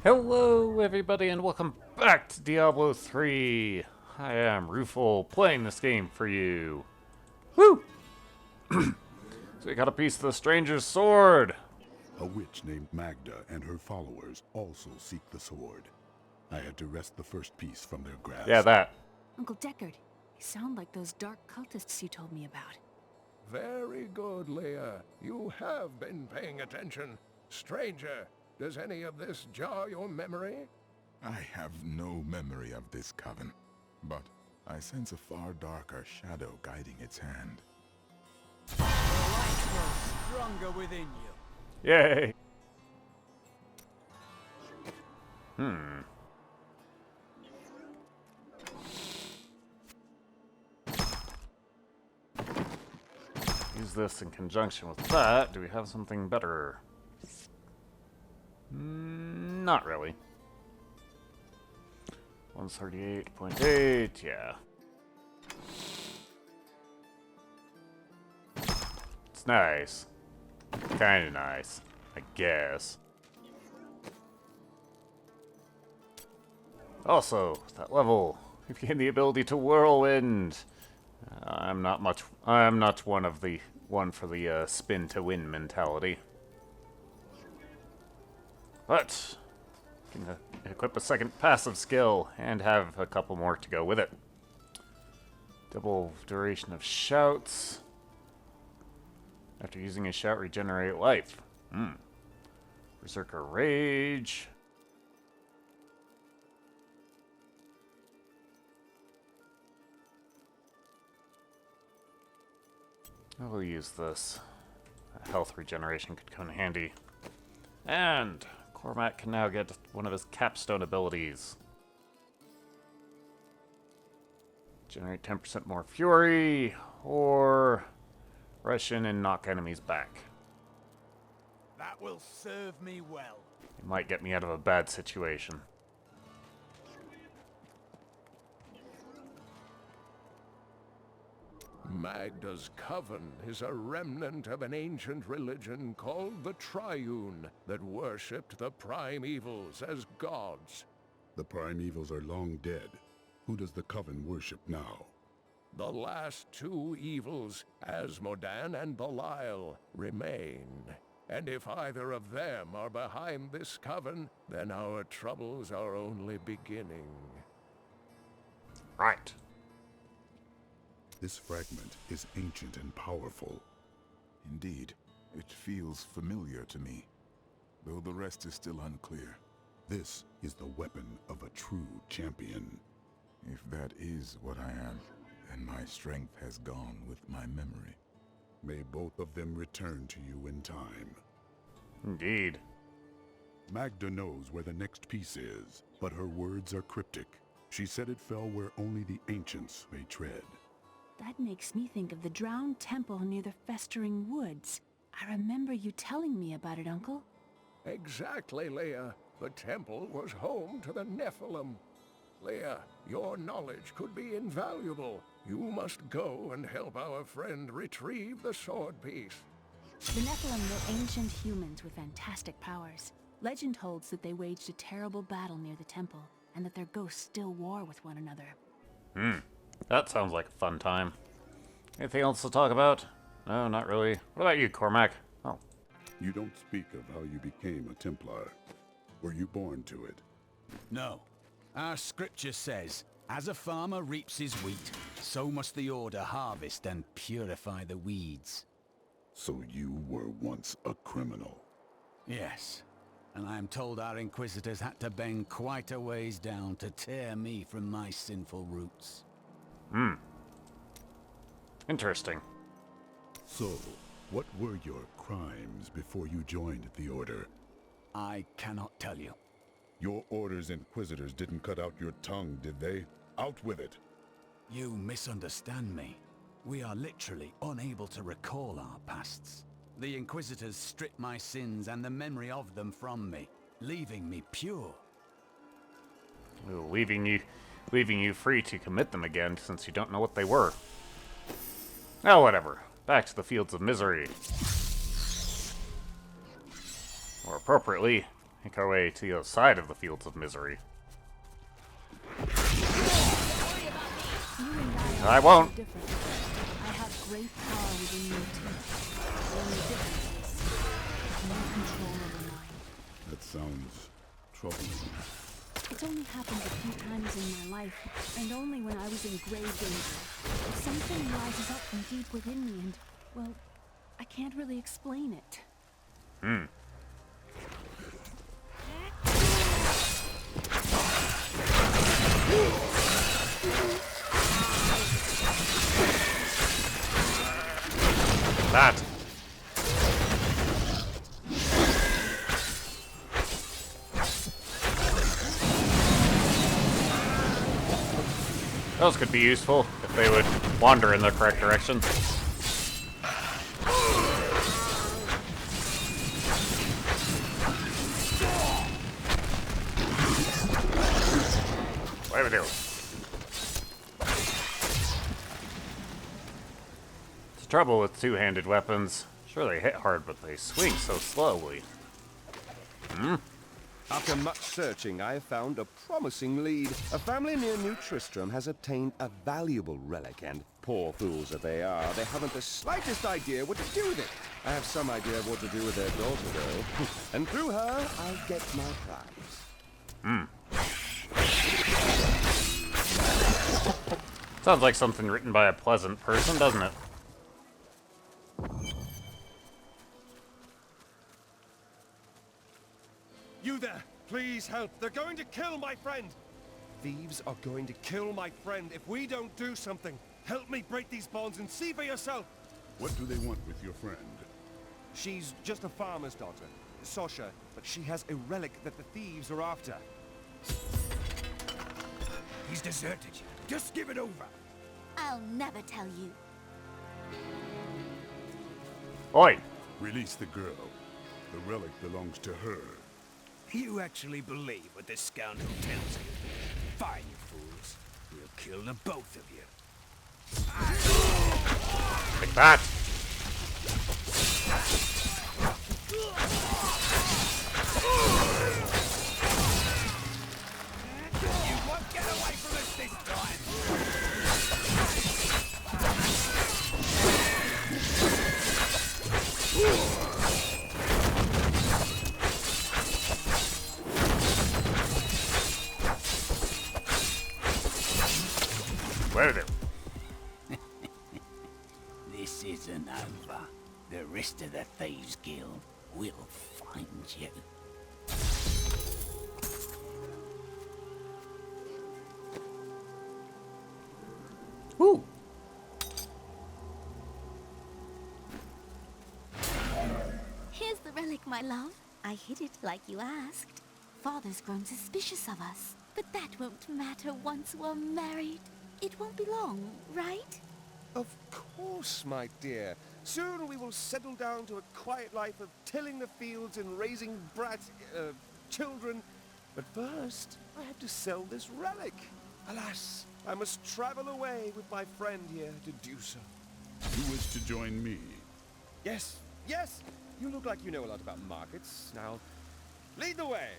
Hello everybody and welcome back to Diablo 3. I am Rufal playing this game for you. Woo! So we got a piece of the stranger's sword. A witch named Magda and her followers also seek the sword. I had to wrest the first piece from their grasp. Yeah, that. Uncle Deckard, you sound like those dark cultists you told me about. Very good, Leah. You have been paying attention. Stranger, does any of this jar your memory? I have no memory of this coven, but I sense a far darker shadow guiding its hand. The light grows stronger within you. Yay! Use this in conjunction with that. Do we have something better? Not really. 138.8, yeah. It's nice. Kinda nice, I guess. Also, that level, we've gained the ability to whirlwind. I'm not one for the spin to win mentality. But can equip a second passive skill and have a couple more to go with it. Double duration of shouts. After using a shout, regenerate life. Berserker Rage. I will use this. Health regeneration could come in handy. And Cormac can now get one of his capstone abilities. Generate 10% more fury, or rush in and knock enemies back. That will serve me well. It might get me out of a bad situation. Magda's coven is a remnant of an ancient religion called the Triune that worshipped the primevals as gods. The primevals are long dead. Who does the coven worship now? The last two evils, Asmodan and Belial, remain. And if either of them are behind this coven, then our troubles are only beginning. Right. This fragment is ancient and powerful. Indeed, it feels familiar to me, though the rest is still unclear. This is the weapon of a true champion. If that is what I am, then my strength has gone with my memory. May both of them return to you in time. Indeed. Magda knows where the next piece is, but her words are cryptic. She said it fell where only the ancients may tread. That makes me think of the drowned temple near the festering woods. I remember you telling me about it, Uncle. Exactly, Leah. The temple was home to the Nephilim. Leah, your knowledge could be invaluable. You must go and help our friend retrieve the sword piece. The Nephilim were ancient humans with fantastic powers. Legend holds that they waged a terrible battle near the temple, and that their ghosts still war with one another. That sounds like a fun time. Anything else to talk about? No, not really. What about you, Cormac? Oh. You don't speak of how you became a Templar. Were you born to it? No. Our scripture says, as a farmer reaps his wheat, so must the Order harvest and purify the weeds. So you were once a criminal. Yes. And I am told our Inquisitors had to bend quite a ways down to tear me from my sinful roots. Interesting. So, what were your crimes before you joined the Order? I cannot tell you. Your Order's Inquisitors didn't cut out your tongue, did they? Out with it! You misunderstand me. We are literally unable to recall our pasts. The Inquisitors stripped my sins and the memory of them from me, leaving me pure. Well, leaving you free to commit them again since you don't know what they were. Oh, whatever. Back to the fields of misery. More appropriately, make our way to the other side of the Fields of Misery. I won't. Different. I have great power within me too. The only difference is no control over mine. That sounds troubling. It's only happened a few times in my life, and only when I was in grave danger. Something rises up from deep within me, and, well, I can't really explain it. That. Those could be useful if they would wander in the correct direction. What do we do? The trouble with two-handed weapons. Sure, they hit hard, but they swing so slowly. After much searching, I have found a promising lead. A family near New Tristram has obtained a valuable relic, and poor fools that they are, they haven't the slightest idea what to do with it. I have some idea of what to do with their daughter, though. And through her, I'll get my prize. Sounds like something written by a pleasant person, doesn't it? You there! Please help! They're going to kill my friend! Thieves are going to kill my friend if we don't do something. Help me break these bonds and see for yourself! What do they want with your friend? She's just a farmer's daughter, Sasha, but she has a relic that the thieves are after. He's deserted you. Just give it over. I'll never tell you. Oi! Release the girl. The relic belongs to her. You actually believe what this scoundrel tells you? Fine, you fools. We'll kill the both of you. Like that! You won't get away from us this time! Where do? This isn't over. The rest of the Thieves Guild will find you. Woo! Here's the relic, my love. I hid it like you asked. Father's grown suspicious of us, but that won't matter once we're married. It won't be long, right? Of course, my dear. Soon we will settle down to a quiet life of tilling the fields and raising children. But first, I have to sell this relic. Alas, I must travel away with my friend here to do so. You wish to join me? Yes, yes! You look like you know a lot about markets. Now, lead the way!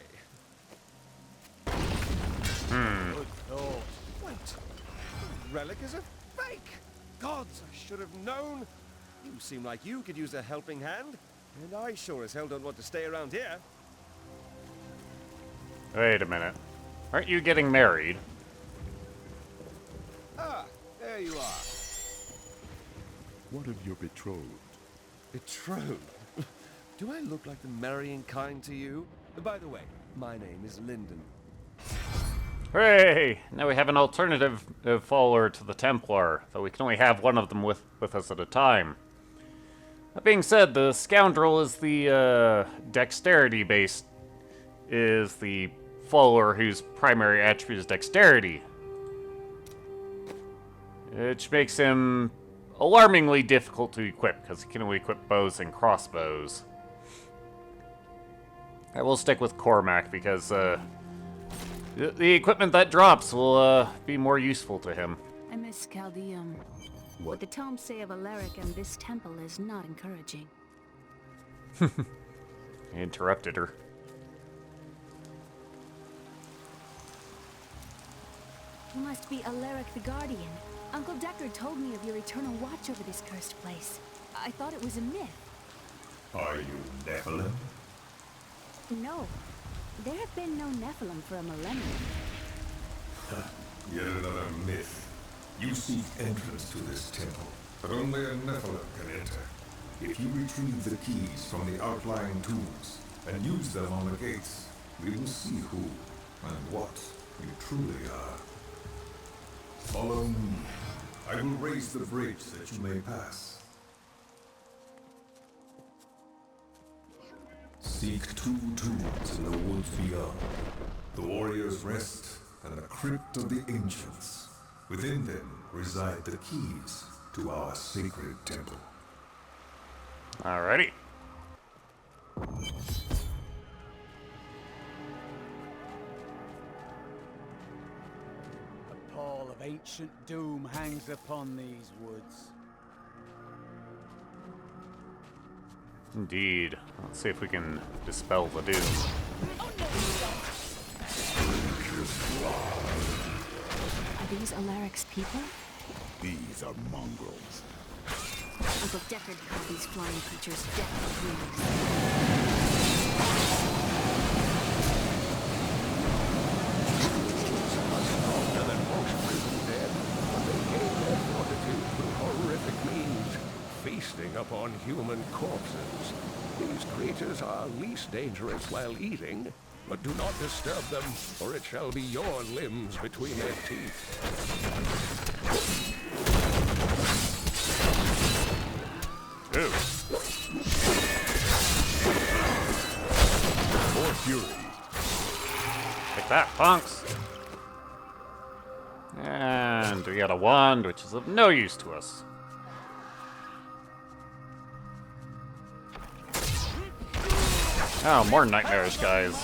Good thought. Wait, the relic is a fake! Gods, I should have known! You seem like you could use a helping hand, and I sure as hell don't want to stay around here. Wait a minute. Aren't you getting married? Ah, there you are. What of your betrothed? Betrothed? Do I look like the marrying kind to you? By the way, my name is Lyndon. Hooray! Now we have an alternative follower to the Templar, though we can only have one of them with us at a time. That being said, the scoundrel is the dexterity-based, is the follower whose primary attribute is dexterity. Which makes him alarmingly difficult to equip, because he can only equip bows and crossbows. I will stick with Cormac, because the equipment that drops will be more useful to him. I miss Chaldeum. What the tomes say of Alaric and this temple is not encouraging. He interrupted her. You must be Alaric the Guardian. Uncle Deckard told me of your eternal watch over this cursed place. I thought it was a myth. Are you Nephilim? No. There have been no Nephilim for a millennium. Yet another myth. You seek entrance to this temple, but only a Nephilim can enter. If you retrieve the keys from the outlying tombs and use them on the gates, we will see who and what you truly are. Follow me. I will raise the bridge that you may pass. Seek 2 tombs in the woods beyond. The warrior's rest and the crypt of the ancients. Within them reside the keys to our sacred temple. Alrighty. A pall of ancient doom hangs upon these woods. Indeed. Let's see if we can dispel the doom. Are these Alaric's people? These are mongrels. Uncle Deckard called these flying creatures death wings. Stronger than most prison dead, but they gain their fortitude through horrific means, feasting upon human corpses. These creatures are least dangerous while eating, but do not disturb them, or it shall be your limbs between their teeth. Ooh. More fury. Take that, punks. And we got a wand, which is of no use to us. Oh, more nightmarish guys.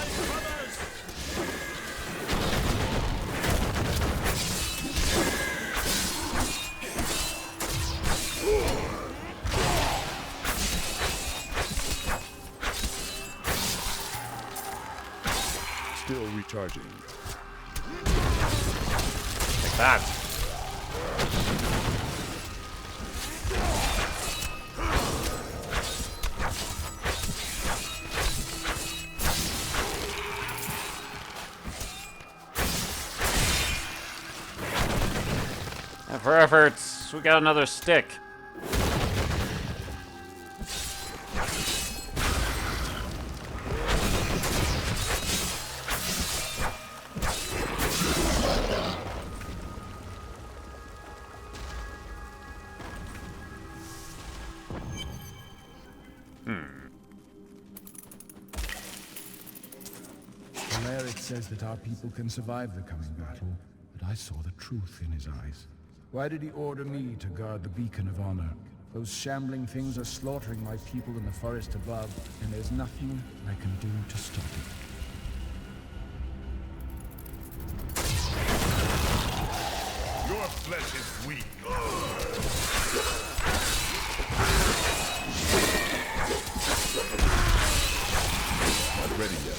Still recharging. Take that. And for efforts, we got another stick. Alaric says that our people can survive the coming battle, but I saw the truth in his eyes. Why did he order me to guard the beacon of honor? Those shambling things are slaughtering my people in the forest above, and there's nothing I can do to stop it. Your flesh is weak. Not ready yet.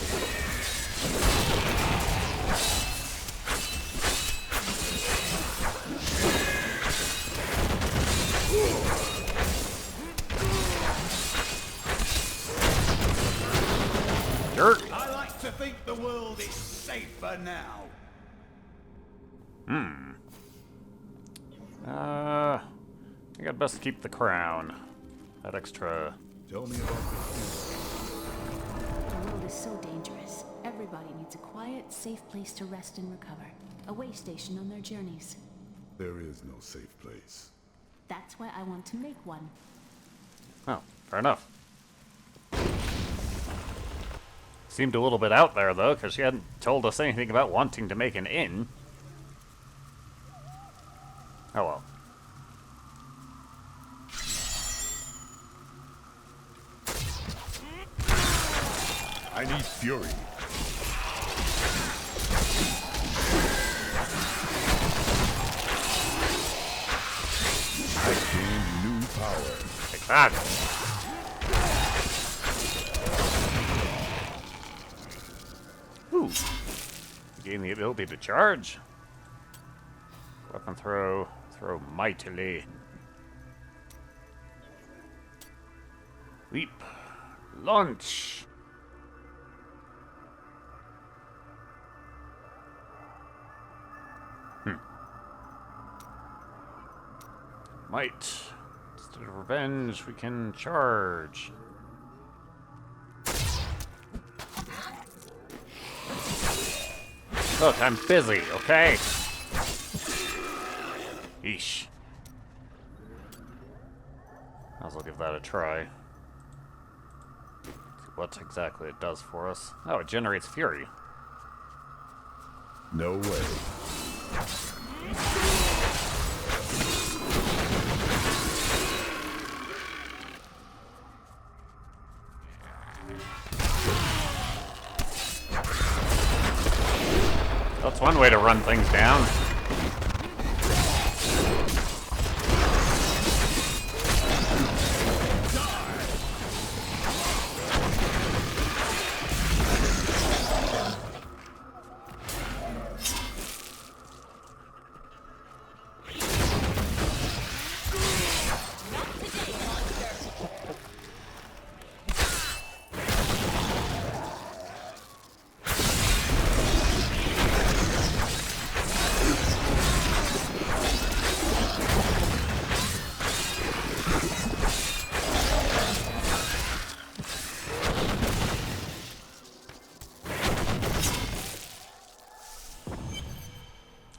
Dirt. I like to think the world is safer now. I think I'd best keep the crown. That extra. Tell me about this. The world is so dangerous. Everybody needs a quiet, safe place to rest and recover. A way station on their journeys. There is no safe place. That's why I want to make one. Oh, fair enough. Seemed a little bit out there, though, because she hadn't told us anything about wanting to make an inn. Oh well. I need fury. I gained new power. Take that. Ooh. Gain the ability to charge. Weapon throw. Throw mightily. Leap. Launch. Might. Instead of revenge, we can charge. Look, I'm busy, okay? Yeesh. Might as well give that a try. See what exactly it does for us. Oh, it generates fury. No way. That's one way to run things down.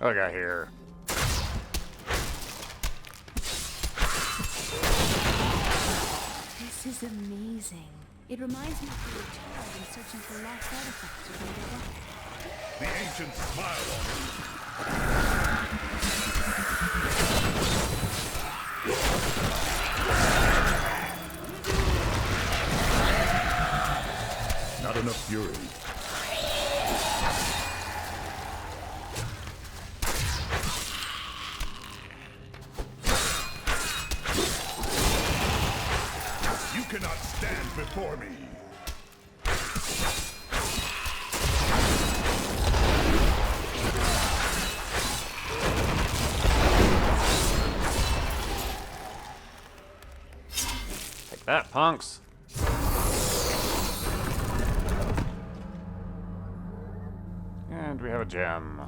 What do I got here? This is amazing. It reminds me of the child in searching for lost artifacts within the rock. The ancients smile on me. Not enough fury. You cannot stand before me. Take that, punks. And we have a gem.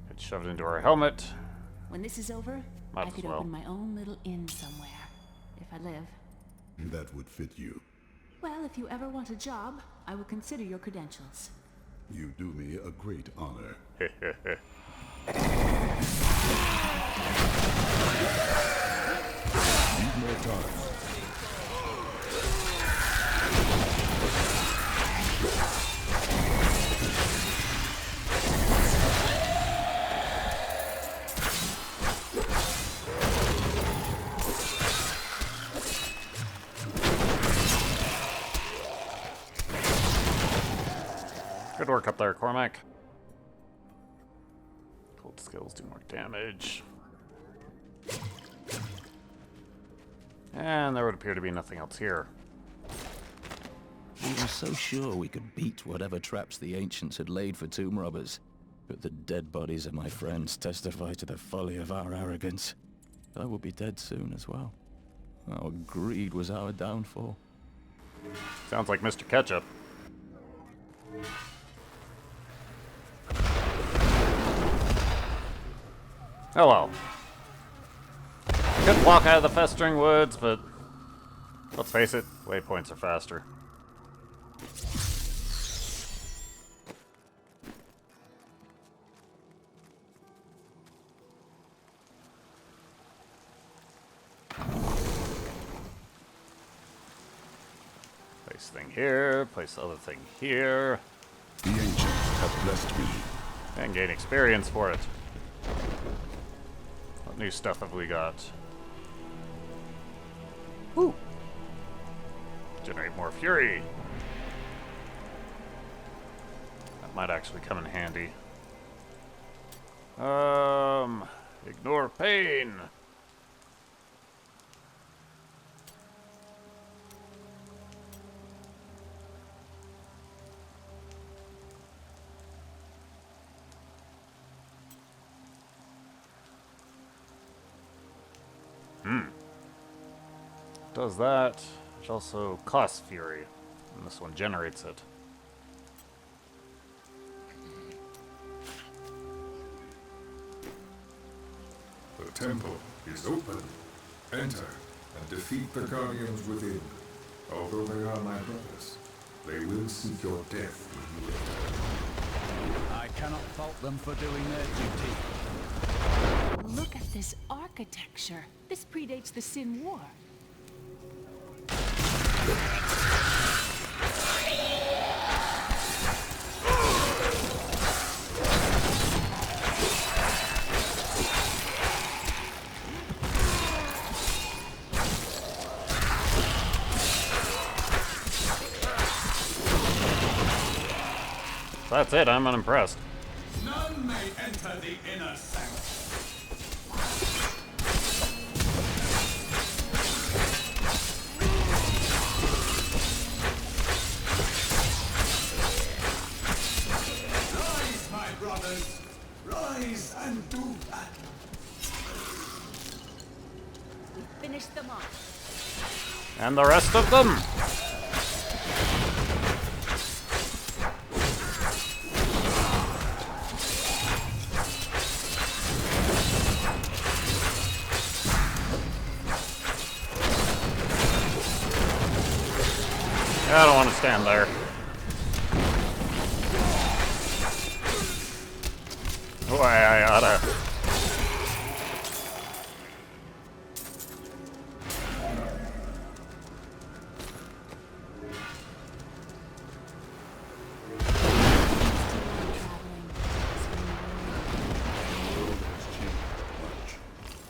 It's shoved into our helmet. When this is over, Might I as could well. open my own little inn somewhere. If I live. That would fit you. Well, if you ever want a job, I will consider your credentials. You do me a great honor. Need more time. Good work up there, Cormac. Cold skills do more damage. And there would appear to be nothing else here. We were so sure we could beat whatever traps the ancients had laid for tomb robbers. But the dead bodies of my friends testify to the folly of our arrogance. I will be dead soon as well. Our greed was our downfall. Sounds like Mr. Ketchup. Oh well. Could walk out of the festering woods, but let's face it, waypoints are faster. Place thing here, place the other thing here. The ancients have blessed me. And gain experience for it. What new stuff have we got? Woo! Generate more fury. That might actually come in handy. Ignore pain. does that. Which also costs fury. And this one generates it. The temple is open. Enter and defeat the guardians within. Although they are my brothers, they will seek your death when you enter. I cannot fault them for doing their duty. Look at this architecture. This predates the Sin War. That's it, I'm unimpressed. None may enter the inner sanctum. Rise, my brothers! Rise and do battle! We finished them off. And the rest of them! I don't want to stand there. Oh, I oughta.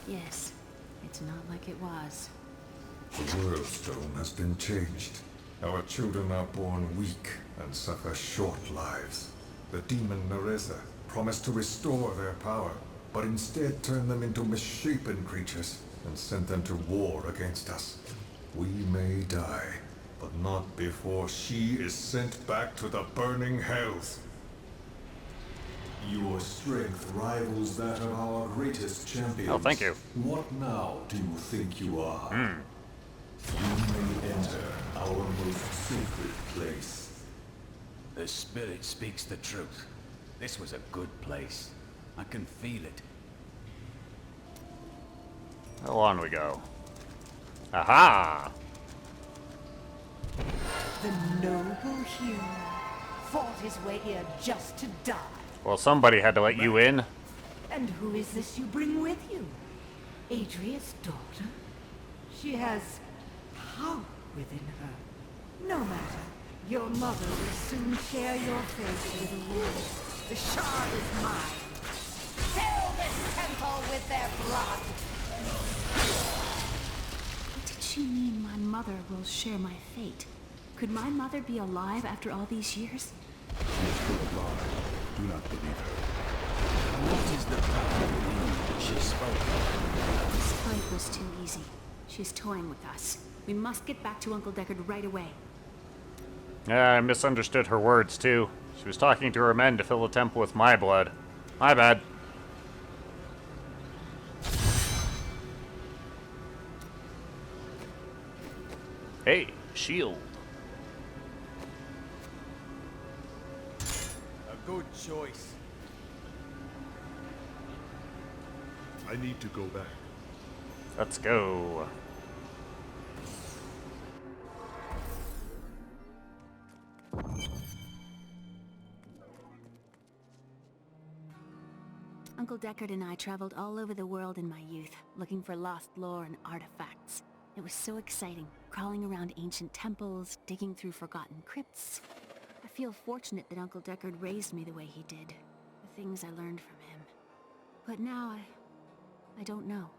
Yes, it's not like it was. The world stone has been changed. Our children are born weak and suffer short lives. The demon Nereza promised to restore their power, but instead turned them into misshapen creatures and sent them to war against us. We may die, but not before she is sent back to the burning hells. Your strength rivals that of our greatest champions. Oh, thank you. What now do you think you are? You may enter our most sacred place. The spirit speaks the truth. This was a good place. I can feel it. How on we go? Aha! The noble hero fought his way here just to die. Well, somebody had to let you in. And who is this you bring with you? Adria's daughter? She has power within her. No matter. Your mother will soon share your fate with the world. The shard is mine. Fill this temple with their blood! What did she mean my mother will share my fate? Could my mother be alive after all these years? She is full of lies. Do not believe her. What is the power she spoke? This fight was too easy. She's toying with us. We must get back to Uncle Deckard right away. Yeah, I misunderstood her words, too. She was talking to her men to fill the temple with my blood. My bad. Hey, shield. A good choice. I need to go back. Let's go. Uncle Deckard and I traveled all over the world in my youth, looking for lost lore and artifacts. It was so exciting, crawling around ancient temples, digging through forgotten crypts. I feel fortunate that Uncle Deckard raised me the way he did, the things I learned from him. But now I don't know.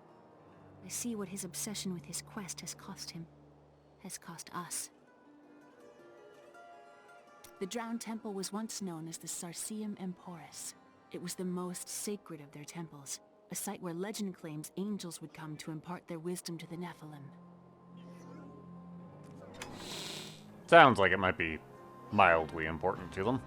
I see what his obsession with his quest has cost him, has cost us. The Drowned Temple was once known as the Sarsium Emporis. It was the most sacred of their temples, a site where legend claims angels would come to impart their wisdom to the Nephilim. Sounds like it might be mildly important to them.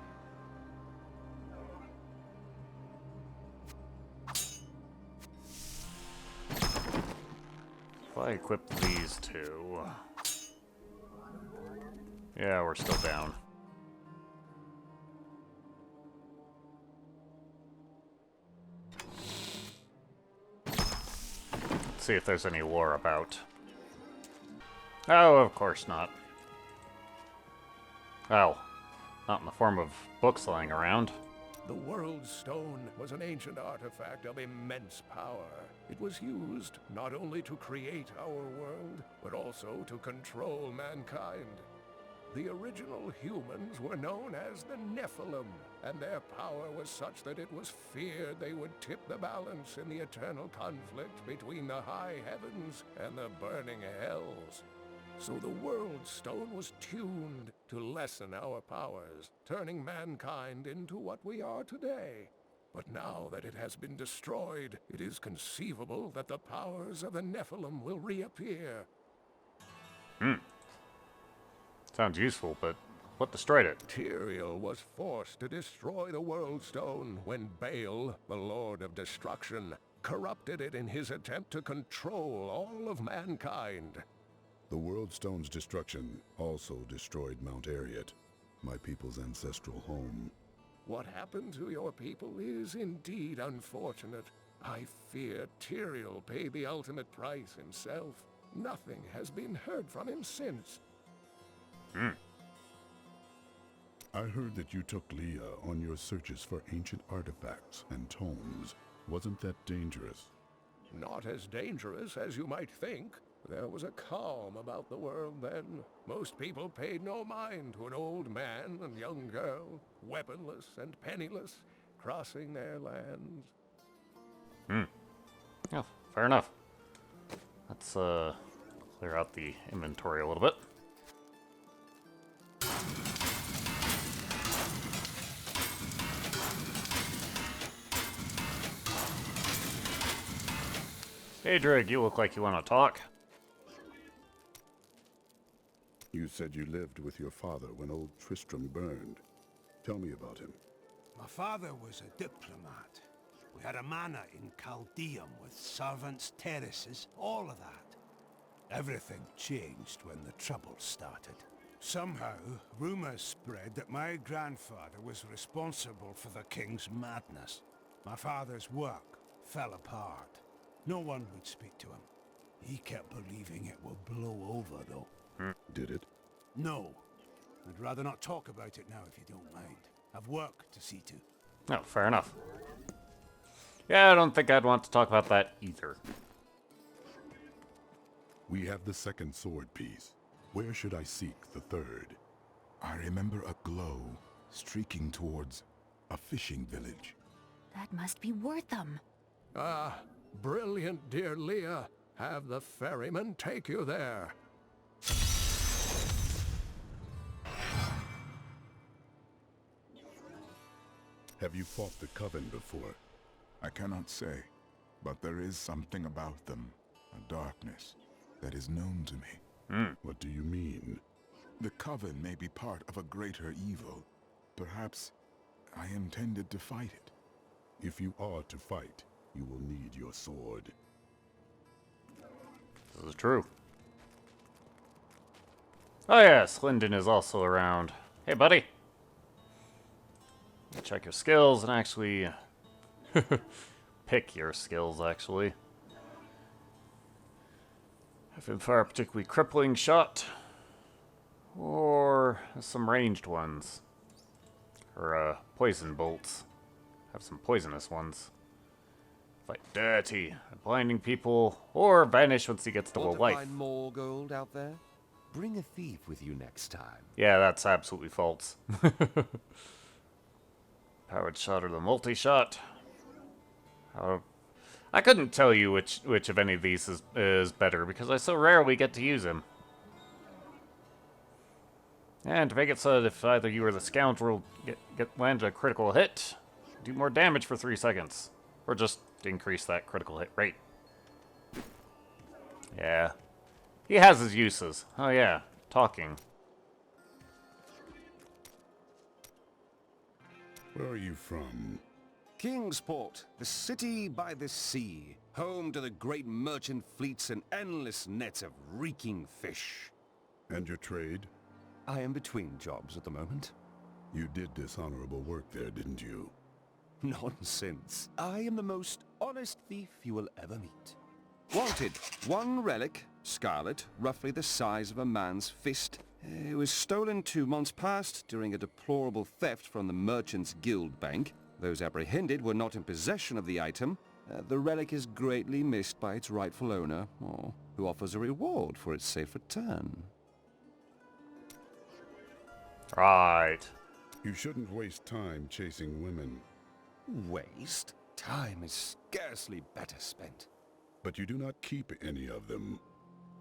I equip these two. Yeah, we're still down. Let's see if there's any lore about. Oh, of course not. Well, not in the form of books lying around. The World Stone was an ancient artifact of immense power. It was used not only to create our world, but also to control mankind. The original humans were known as the Nephilim, and their power was such that it was feared they would tip the balance in the eternal conflict between the high heavens and the burning hells. So the World Stone was tuned to lessen our powers, turning mankind into what we are today. But now that it has been destroyed, it is conceivable that the powers of the Nephilim will reappear. Sounds useful, but what destroyed it? Tyrael was forced to destroy the World Stone when Baal, the Lord of Destruction, corrupted it in his attempt to control all of mankind. The World Stone's destruction also destroyed Mount Ariat, my people's ancestral home. What happened to your people is indeed unfortunate. I fear Tyrael paid the ultimate price himself. Nothing has been heard from him since. I heard that you took Leah on your searches for ancient artifacts and tomes. Wasn't that dangerous? Not as dangerous as you might think. There was a calm about the world then. Most people paid no mind to an old man and young girl, weaponless and penniless, crossing their lands. Yeah, fair enough. Let's clear out the inventory a little bit. Hey Drake, you look like you want to talk. You said you lived with your father when old Tristram burned. Tell me about him. My father was a diplomat. We had a manor in Chaldeum with servants, terraces, all of that. Everything changed when the trouble started. Somehow, rumors spread that my grandfather was responsible for the king's madness. My father's work fell apart. No one would speak to him. He kept believing it would blow over, though. Did it? No. I'd rather not talk about it now, if you don't mind. I've work to see to. Oh, fair enough. Yeah, I don't think I'd want to talk about that either. We have the second sword piece. Where should I seek the third? I remember a glow streaking towards a fishing village. That must be worth them. Ah, brilliant, dear Leah. Have the ferryman take you there. Have you fought the coven before? I cannot say, but there is something about them, a darkness, that is known to me. What do you mean? The coven may be part of a greater evil. Perhaps I intended to fight it. If you are to fight, you will need your sword. This is true. Oh yes, Lyndon is also around. Hey, buddy. Check your skills and actually pick your skills, actually. If you fire a particularly crippling shot, or some ranged ones, or poison bolts. Have some poisonous ones. Fight dirty, blinding people, or vanish once he gets to full life. Find more gold out there? Bring a thief with you next time. Yeah, that's absolutely false. Powered shot or the multi-shot. I couldn't tell you which of any of these is better because I so rarely get to use him. And to make it so that if either you or the scoundrel land a critical hit, do more damage for 3 seconds. Or just increase that critical hit rate. Yeah. He has his uses. Oh yeah, talking. Where are you from? Kingsport, the city by the sea, home to the great merchant fleets and endless nets of reeking fish. And your trade? I am between jobs at the moment. You did dishonorable work there, didn't you? Nonsense. I am the most honest thief you will ever meet. Wanted, one relic, scarlet, roughly the size of a man's fist. It was stolen 2 months past during a deplorable theft from the Merchants Guild Bank. Those apprehended were not in possession of the item. The relic is greatly missed by its rightful owner, who offers a reward for its safe return. Right. You shouldn't waste time chasing women. Waste? Time is scarcely better spent. But you do not keep any of them.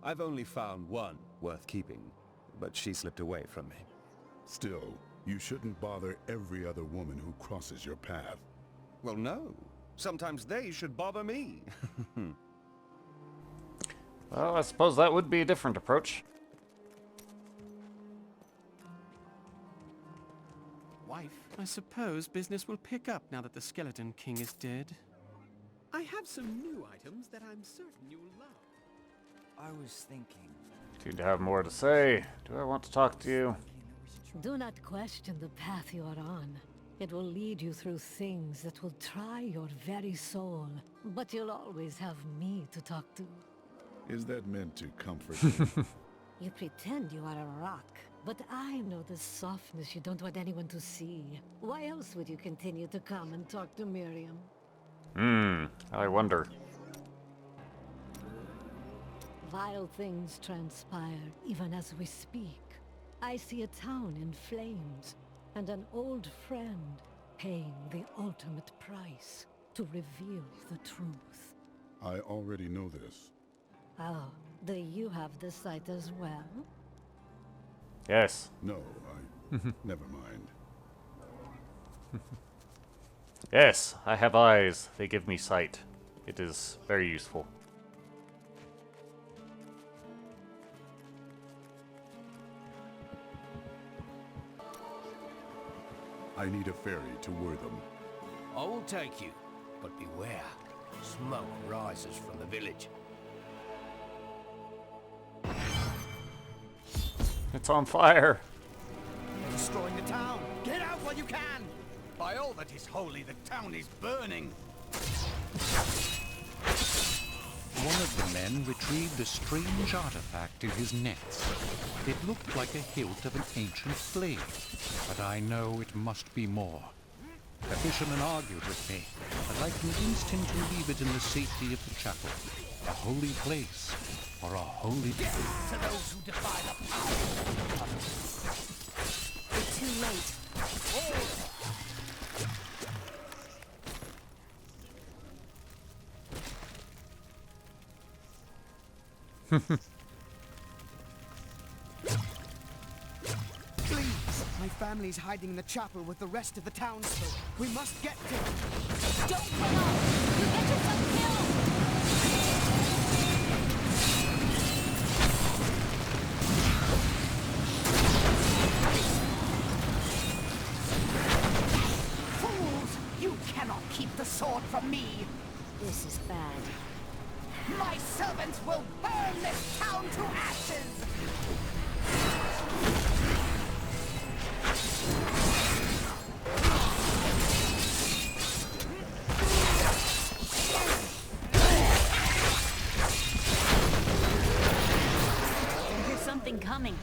I've only found one worth keeping, but she slipped away from me. Still, you shouldn't bother every other woman who crosses your path. Well, no. Sometimes they should bother me. Well, I suppose that would be a different approach. Wife, I suppose business will pick up now that the Skeleton King is dead. I have some new items that I'm certain you'll love. I was thinking... Do you have more to say? Do I want to talk to you? Do not question the path you are on. It will lead you through things that will try your very soul. But you'll always have me to talk to. Is that meant to comfort you? You pretend you are a rock, but I know the softness you don't want anyone to see. Why else would you continue to come and talk to Miriam? I wonder. Vile things transpire even as we speak. I see a town in flames, and an old friend paying the ultimate price to reveal the truth. I already know this. Oh, do you have the sight as well? Yes. No, never mind. Yes, I have eyes. They give me sight. It is very useful. I need a ferry to Wortham. I will take you, but beware. Smoke rises from the village. It's on fire. They're destroying the town. Get out while you can! By all that is holy, the town is burning. One of the men retrieved a strange artifact in his nets. It looked like a hilt of an ancient blade, but I know it must be more. The fisherman argued with me, but I convinced him to leave it in the safety of the chapel, a holy place for a holy day. To those who defy the power. It's too late. Please! My family's hiding in the chapel with the rest of the townsfolk. We must get to them. Don't run off! You get yourself killed! Fools! You cannot keep the sword from me! This is bad. My servants will burn this town to ashes! There's something coming.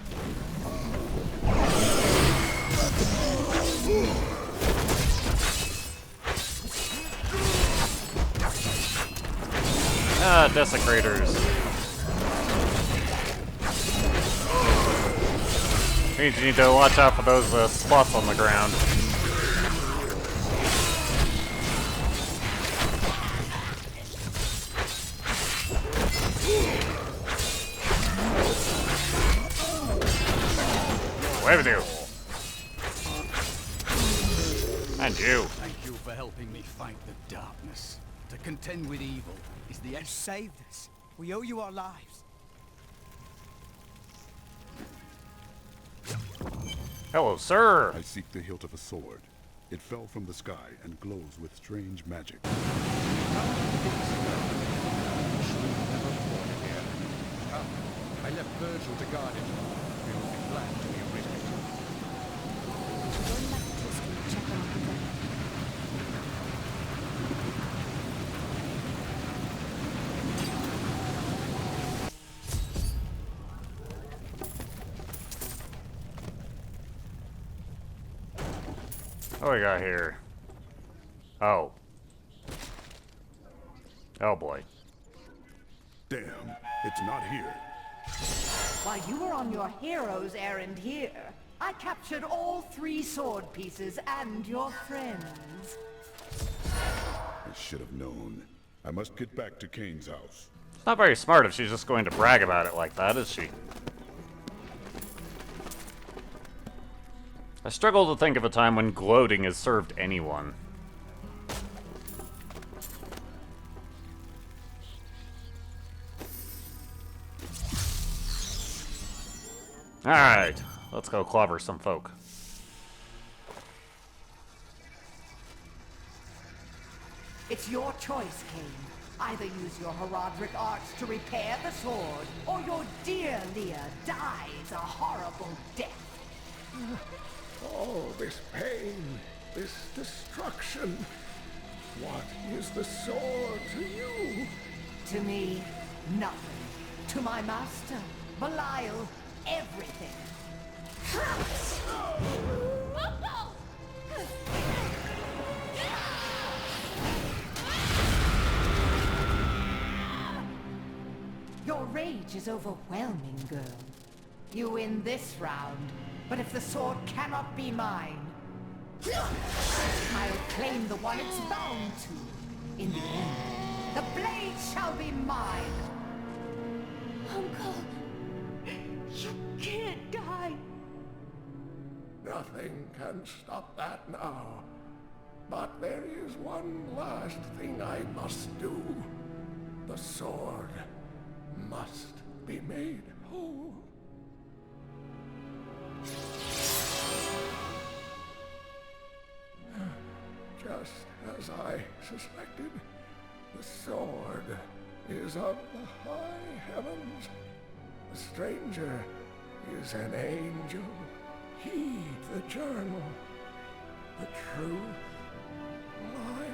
Ah, desecrators. Means you need to watch out for those spots on the ground. Away with you. And you. Thank you for helping me fight the darkness. To contend with evil is the end. Saved us. We owe you our lives. Hello, sir. I seek the hilt of a sword. It fell from the sky and glows with strange magic. I left Virgil to guard it. We will be glad to be rid of it. Going back to Tristan to check on Uncle Deckard. What do we got here? Oh. Oh boy. Damn, it's not here. While you were on your hero's errand here, I captured all 3 sword pieces and your friends. I should have known. I must get back to Cain's house. It's not very smart if she's just going to brag about it like that, is she? I struggle to think of a time when gloating has served anyone. Alright, let's go clobber some folk. It's your choice, Cain. Either use your Herodric arts to repair the sword, or your dear Leah dies a horrible death. All this pain, this destruction. What is the sword to you? To me, nothing. To my master, Belial, everything. Your rage is overwhelming, girl. You win this round, but if the sword cannot be mine, I'll claim the one it's bound to. In the end, the blade shall be mine. Uncle, you can't die. Nothing can stop that now. But there is one last thing I must do. The sword must be made whole. Just as I suspected, the sword is of the high heavens. The stranger is an angel. Heed the journal. The truth lies